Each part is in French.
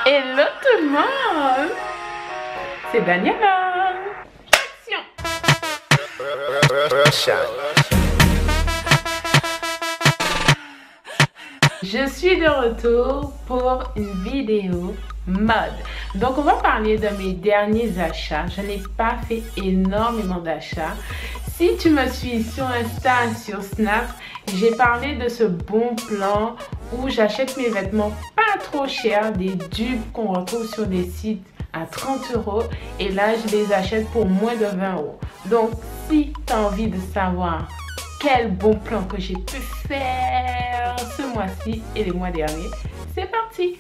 Hello tout le monde, c'est Daniela. Action. Je suis de retour pour une vidéo mode. Donc on va parler de mes derniers achats. Je n'ai pas fait énormément d'achats. Si tu me suis sur Insta, sur Snap, j'ai parlé de ce bon plan où j'achète mes vêtements pas trop chers, des dupes qu'on retrouve sur des sites à 30 € et là je les achète pour moins de 20 €. Donc si tu as envie de savoir quel bon plan que j'ai pu faire ce mois-ci et les mois derniers, c'est parti!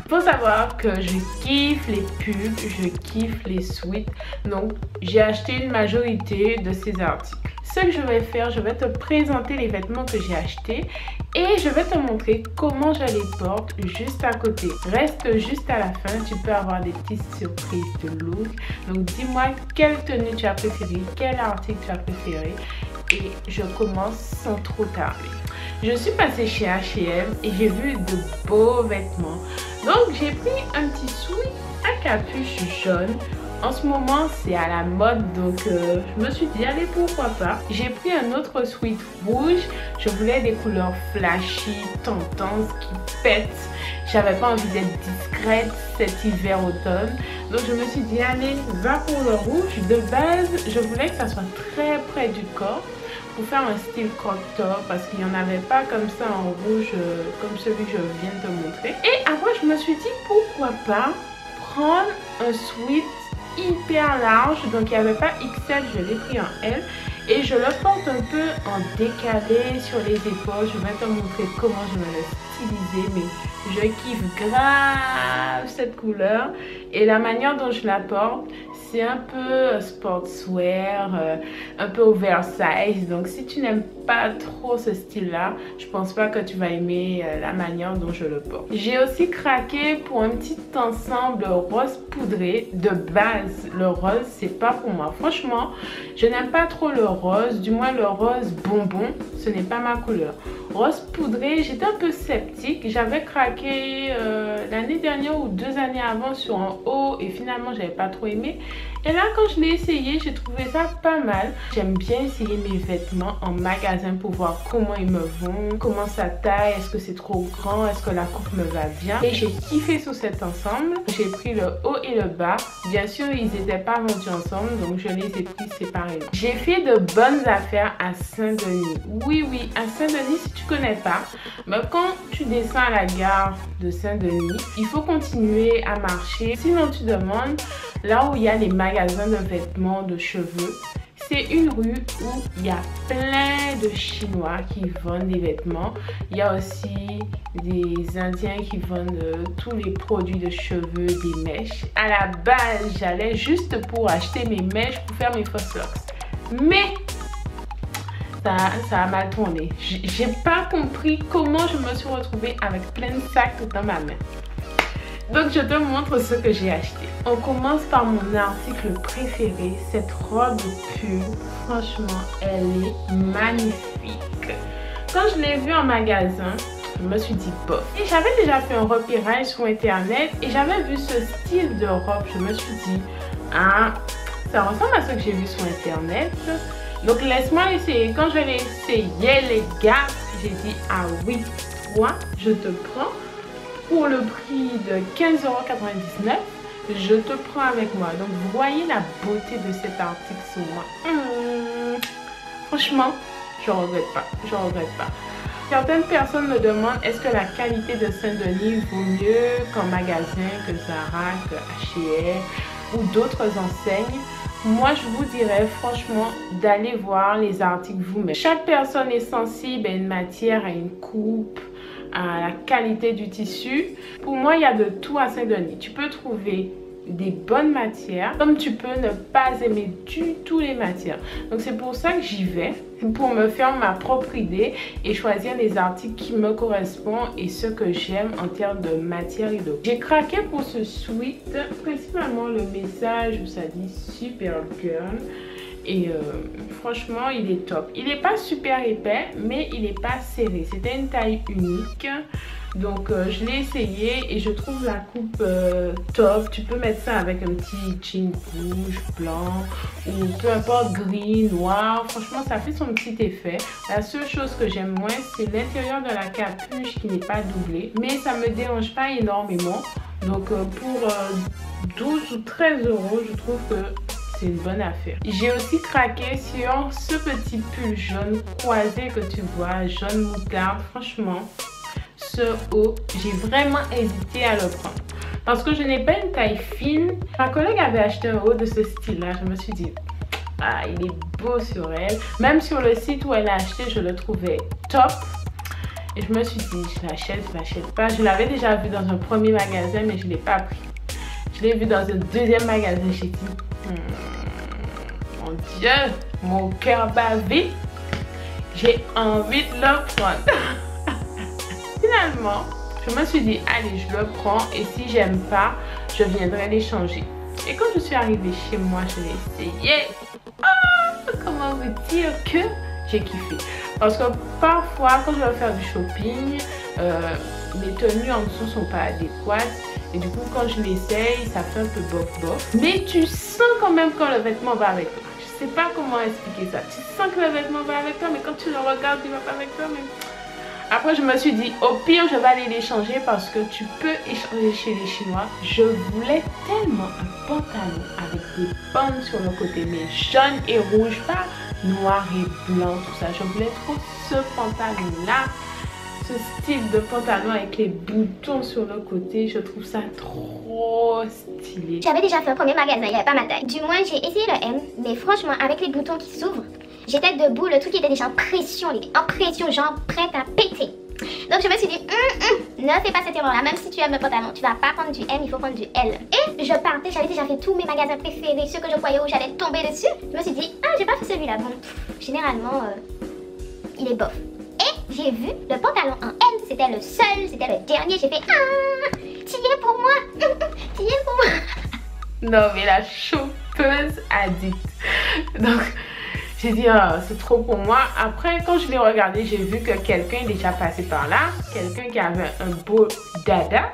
Faut savoir que je kiffe les pubs, je kiffe les suites, donc j'ai acheté une majorité de ces articles. Ce que je vais faire, je vais te présenter les vêtements que j'ai achetés et je vais te montrer comment je les porte juste à côté. Reste juste à la fin, tu peux avoir des petites surprises de look. Donc dis-moi quelle tenue tu as préférée, quel article tu as préféré et je commence sans trop tarder. Je suis passée chez H&M et j'ai vu de beaux vêtements. Donc j'ai pris un petit sweat à capuche jaune. En ce moment c'est à la mode, donc je me suis dit allez pourquoi pas. J'ai pris un autre sweat rouge. Je voulais des couleurs flashy, tentantes, qui pètent. J'avais pas envie d'être discrète cet hiver automne. Donc je me suis dit allez va pour le rouge. De base je voulais que ça soit très près du corps pour faire un style crop top parce qu'il n'y en avait pas comme ça en rouge comme celui que je viens de te montrer. Et après je me suis dit pourquoi pas prendre un sweat hyper large, donc il n'y avait pas XL, je l'ai pris en L et je le porte un peu en décalé sur les épaules. Je vais te montrer comment je vais le styliser, mais je kiffe grave cette couleur et la manière dont je la porte. C'est un peu sportswear, un peu oversize. Donc si tu n'aimes pas trop ce style là, je pense pas que tu vas aimer la manière dont je le porte. J'ai aussi craqué pour un petit ensemble rose poudré. De base le rose c'est pas pour moi. Franchement je n'aime pas trop le rose, du moins le rose bonbon, ce n'est pas ma couleur. Rose poudré, j'étais un peu sceptique. J'avais craqué l'année dernière ou 2 années avant sur un haut et finalement j'avais pas trop aimé. Et là quand je l'ai essayé, j'ai trouvé ça pas mal. J'aime bien essayer mes vêtements en magasin pour voir comment ils me vont, comment ça taille, est-ce que c'est trop grand, est-ce que la coupe me va bien. Et j'ai kiffé sur cet ensemble. J'ai pris le haut et le bas. Bien sûr ils n'étaient pas vendus ensemble, donc je les ai pris séparément. J'ai fait de bonnes affaires à Saint-Denis. Oui, à Saint-Denis, si tu connais pas, mais quand tu descends à la gare de Saint-Denis, il faut continuer à marcher. Sinon tu demandes là où il y a les magasins de vêtements, de cheveux. C'est une rue où il y a plein de Chinois qui vendent des vêtements. Il y a aussi des Indiens qui vendent tous les produits de cheveux, des mèches. À la base, j'allais juste pour acheter mes mèches pour faire mes faux locks. Mais ça a mal tourné. J'ai pas compris comment je me suis retrouvée avec plein de sacs dans ma main. Donc je te montre ce que j'ai acheté. On commence par mon article préféré, cette robe pull. Franchement, elle est magnifique. Quand je l'ai vue en magasin, je me suis dit bof. Et j'avais déjà fait un repérage sur internet et j'avais vu ce style de robe. Je me suis dit, ah, ça ressemble à ce que j'ai vu sur internet. Donc laisse-moi essayer. Quand je l'ai essayé les gars, j'ai dit ah oui, toi je te prends. Pour le prix de 15,99 €, je te prends avec moi. Donc vous voyez la beauté de cet article sur moi. Franchement, je regrette pas. Certaines personnes me demandent est-ce que la qualité de Saint-Denis vaut mieux qu'en magasin, que Zara, que H&M ou d'autres enseignes. Moi je vous dirais franchement d'aller voir les articles vous-même. Chaque personne est sensible à une matière, à une coupe, à la qualité du tissu. Pour moi il y a de tout à Saint-Denis. Tu peux trouver des bonnes matières comme tu peux ne pas aimer du tout les matières. Donc c'est pour ça que j'y vais, pour me faire ma propre idée et choisir les articles qui me correspondent et ce que j'aime en termes de matière et de... J'ai craqué pour ce sweat, principalement le message où ça dit Supergirl. Et franchement il est top. Il n'est pas super épais mais il n'est pas serré. C'était une taille unique. Donc je l'ai essayé et je trouve la coupe top. Tu peux mettre ça avec un petit jean rouge, blanc ou peu importe, gris, noir. Franchement, ça fait son petit effet. La seule chose que j'aime moins, c'est l'intérieur de la capuche qui n'est pas doublée. Mais ça me dérange pas énormément. Donc pour 12 ou 13 euros, je trouve que c'est une bonne affaire. J'ai aussi craqué sur ce petit pull jaune croisé que tu vois, jaune moutarde. Franchement, ce haut, j'ai vraiment hésité à le prendre. Parce que je n'ai pas une taille fine. Ma collègue avait acheté un haut de ce style-là. Je me suis dit, ah, il est beau sur elle. Même sur le site où elle a acheté, je le trouvais top. Et je me suis dit, je l'achète pas. Je l'avais déjà vu dans un premier magasin, mais je ne l'ai pas pris. Je l'ai vu dans un deuxième magasin. J'ai dit, mon Dieu, mon cœur bat vite. J'ai envie de le prendre. Finalement, je me suis dit, allez, je le prends. Et si j'aime pas, je viendrai l'échanger. Et quand je suis arrivée chez moi, je l'ai essayé. Oh, comment vous dire que j'ai kiffé. Parce que parfois, quand je vais faire du shopping, mes tenues en dessous sont pas adéquates. Et du coup, quand je l'essaye, ça fait un peu bof. Mais tu sens quand même quand le vêtement va avec toi. Je sais pas comment expliquer ça. Tu sens que le vêtement va avec toi, mais quand tu le regardes, il va pas avec toi. Mais... Après, je me suis dit, au pire, je vais aller l'échanger parce que tu peux échanger chez les Chinois. Je voulais tellement un pantalon avec des bandes sur le côté, mais jaune et rouge, pas noir et blanc, tout ça. Je voulais trop ce pantalon-là, ce style de pantalon avec les boutons sur le côté. Je trouve ça trop stylé. J'avais déjà fait un premier magasin, il n'y avait pas ma taille. Du moins, j'ai essayé le M, mais franchement, avec les boutons qui s'ouvrent, j'étais debout, le truc était déjà en pression, genre prête à péter. Donc je me suis dit, ne fais pas cette erreur-là, même si tu aimes le pantalon, tu vas pas prendre du M, il faut prendre du L. Et je partais, j'avais déjà fait tous mes magasins préférés, ceux que je voyais où j'allais tomber dessus. Je me suis dit, ah, j'ai pas fait celui-là. Bon, généralement, il est bof. Et j'ai vu le pantalon en M, c'était le seul, c'était le dernier. J'ai fait, ah, t'y es pour moi, t'y es pour moi. Non, mais la chopeuse addict. Donc... j'ai dit, oh, c'est trop pour moi. Après, quand je l'ai regardé, j'ai vu que quelqu'un est déjà passé par là. Quelqu'un qui avait un beau dada.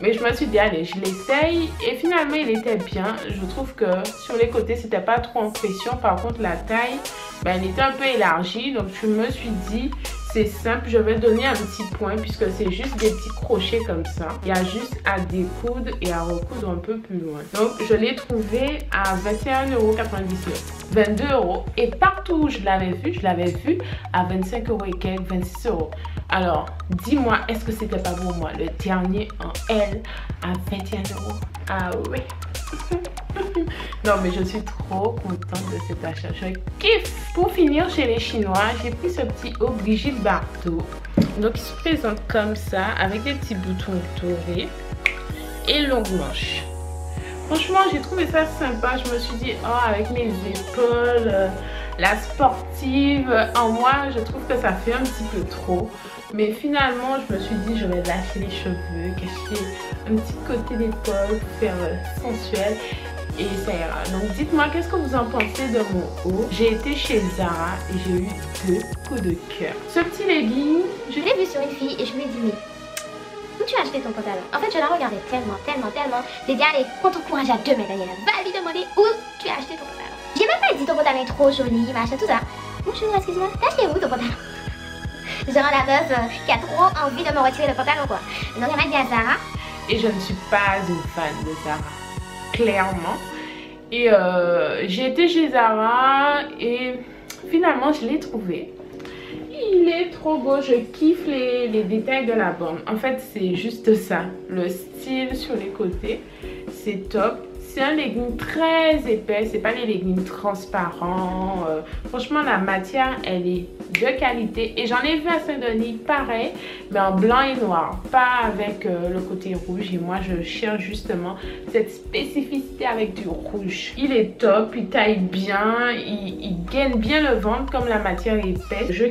Mais je me suis dit, allez, je l'essaye. Et finalement, il était bien. Je trouve que sur les côtés, c'était pas trop en pression. Par contre, la taille, ben, elle était un peu élargie. Donc, je me suis dit, c'est simple. Je vais donner un petit point puisque c'est juste des petits crochets comme ça. Il y a juste à découdre et à recoudre un peu plus loin. Donc, je l'ai trouvé à 21,99 €. 22 €. Et partout où je l'avais vu à 25 € et quelques, 26 €. Alors, dis-moi, est-ce que c'était pas pour moi? Le dernier en L à 21 €. Ah oui. Non, mais je suis trop contente de cet achat. Je kiffe. Pour finir chez les Chinois, j'ai pris ce petit haut Brigitte Bardot. Donc, il se présente comme ça, avec des petits boutons dorés et longues manches. Franchement, j'ai trouvé ça sympa. Je me suis dit, oh, avec mes épaules, la sportive, en moi, je trouve que ça fait un petit peu trop. Mais finalement, je me suis dit, je vais lâcher les cheveux, cacher un petit côté d'épaule pour faire sensuel. Et ça ira. Donc, dites-moi, qu'est-ce que vous en pensez de mon haut? J'ai été chez Zara et j'ai eu 2 coups de cœur. Ce petit legging, je l'ai vu sur une fille et je lui ai dit, mais où tu as acheté ton pantalon? En fait, je la regardais tellement. J'ai dit, allez, prends ton courage à 2 mètres derrière. Va lui demander où tu as acheté ton pantalon. J'ai même pas dit ton pantalon est trop joli, machin, tout ça. Bonjour, excuse-moi, t'as acheté où ton pantalon? Genre la meuf qui a trop envie de me retirer le pantalon, quoi. Donc, elle m'a dit à Zara. Et je ne suis pas une fan de Zara, clairement. Et j'ai été chez Zara et finalement, je l'ai trouvé. Il est trop beau, je kiffe les détails de la bande. En fait, c'est juste ça. Le style sur les côtés, c'est top. C'est un legging très épais, c'est pas les leggings transparents. Franchement, la matière, elle est de qualité. Et j'en ai vu à Saint-Denis, pareil, mais en blanc et noir. Pas avec le côté rouge. Et moi, je cherche justement cette spécificité avec du rouge. Il est top, il taille bien, il gaine bien le ventre comme la matière est épaisse. Je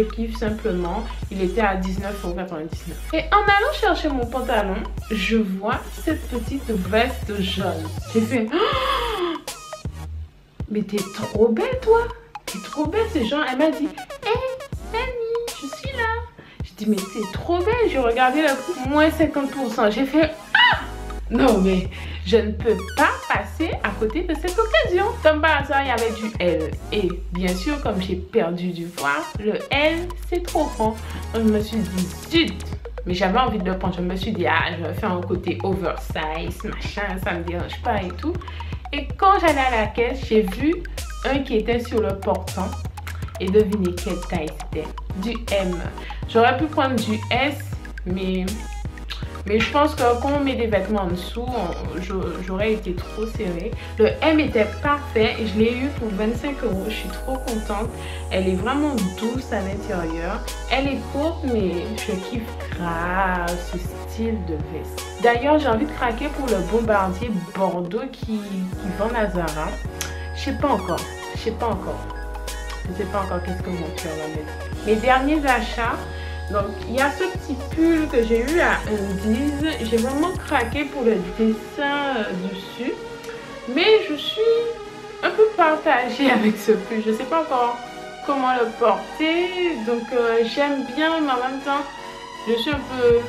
kiffe simplement. Il était à 19,99 €. Et en allant chercher mon pantalon, je vois cette petite veste jaune. J'ai fait, oh, mais t'es trop belle toi, t'es trop belle. C'est genre, elle m'a dit, hé Fanny, je suis là. J'ai dit mais c'est trop belle. J'ai regardé le moins 50%. J'ai fait ah non mais je ne peux pas passer à côté de cette occasion. Comme par hasard, il y avait du L. Et bien sûr, comme j'ai perdu du poids, le L c'est trop grand. Donc je me suis dit zut. Mais j'avais envie de le prendre. Je me suis dit ah je vais faire un côté oversize, machin, ça me dérange pas et tout. Et quand j'allais à la caisse, j'ai vu un qui était sur le portant. Et devinez quelle taille c'était. Du M. J'aurais pu prendre du S, mais je pense que quand on met des vêtements en dessous, j'aurais été trop serrée. Le M était parfait et je l'ai eu pour 25 €. Je suis trop contente. Elle est vraiment douce à l'intérieur. Elle est courte, mais je kiffe grave ce style de veste. D'ailleurs, j'ai envie de craquer pour le Bombardier Bordeaux qui vend à Zara. Je sais pas encore. Je sais pas encore qu'est-ce que mon cœur va mettre. Mes derniers achats. Donc, il y a ce petit pull que j'ai eu à Undies. J'ai vraiment craqué pour le dessin dessus. Mais je suis un peu partagée avec ce pull. Je ne sais pas encore comment le porter. Donc, j'aime bien, mais en même temps, je suis un peu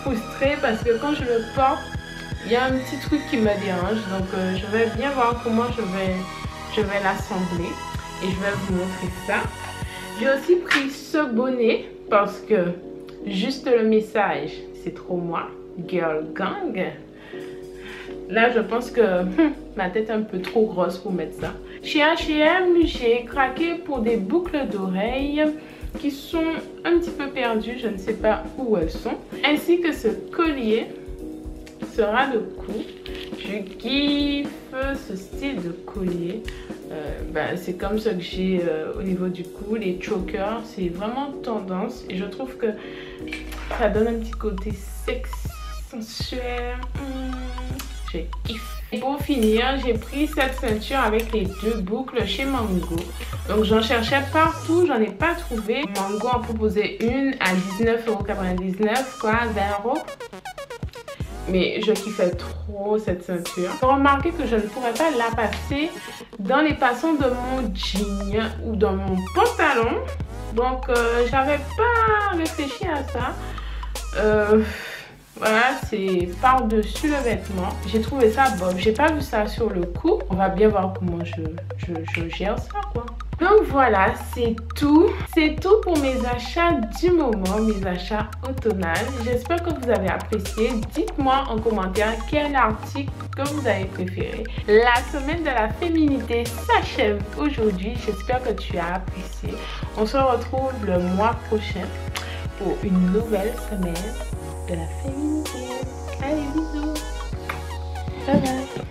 frustrée parce que quand je le porte, il y a un petit truc qui me dérange. Donc, je vais bien voir comment je vais l'assembler. Et je vais vous montrer ça. J'ai aussi pris ce bonnet parce que juste le message, c'est trop moi, girl gang. Là, je pense que ma tête est un peu trop grosse pour mettre ça. Chez H&M, j'ai craqué pour des boucles d'oreilles qui sont un petit peu perdues. Je ne sais pas où elles sont. Ainsi que ce collier sera de cou. Je kiffe ce style de collier. C'est comme ça que j'ai au niveau du cou. Les chokers, c'est vraiment tendance. Et je trouve que ça donne un petit côté sexy, sensuel. Je kiffe. Et pour finir, j'ai pris cette ceinture avec les 2 boucles chez Mango. Donc j'en cherchais partout, j'en ai pas trouvé. Mango en proposait une à 19,99 €, quoi, 20 €. Mais je kiffais trop cette ceinture. J'ai remarqué que je ne pourrais pas la passer dans les passants de mon jean ou dans mon pantalon. Donc, j'avais pas réfléchi à ça. Voilà, c'est par-dessus le vêtement. J'ai trouvé ça bof. J'ai pas vu ça sur le cou. On va bien voir comment je gère ça, quoi. Donc voilà, c'est tout. C'est tout pour mes achats du moment, mes achats automnales. J'espère que vous avez apprécié. Dites-moi en commentaire quel article que vous avez préféré. La semaine de la féminité s'achève aujourd'hui. J'espère que tu as apprécié. On se retrouve le mois prochain pour une nouvelle semaine de la féminité. Allez, bisous. Bye bye.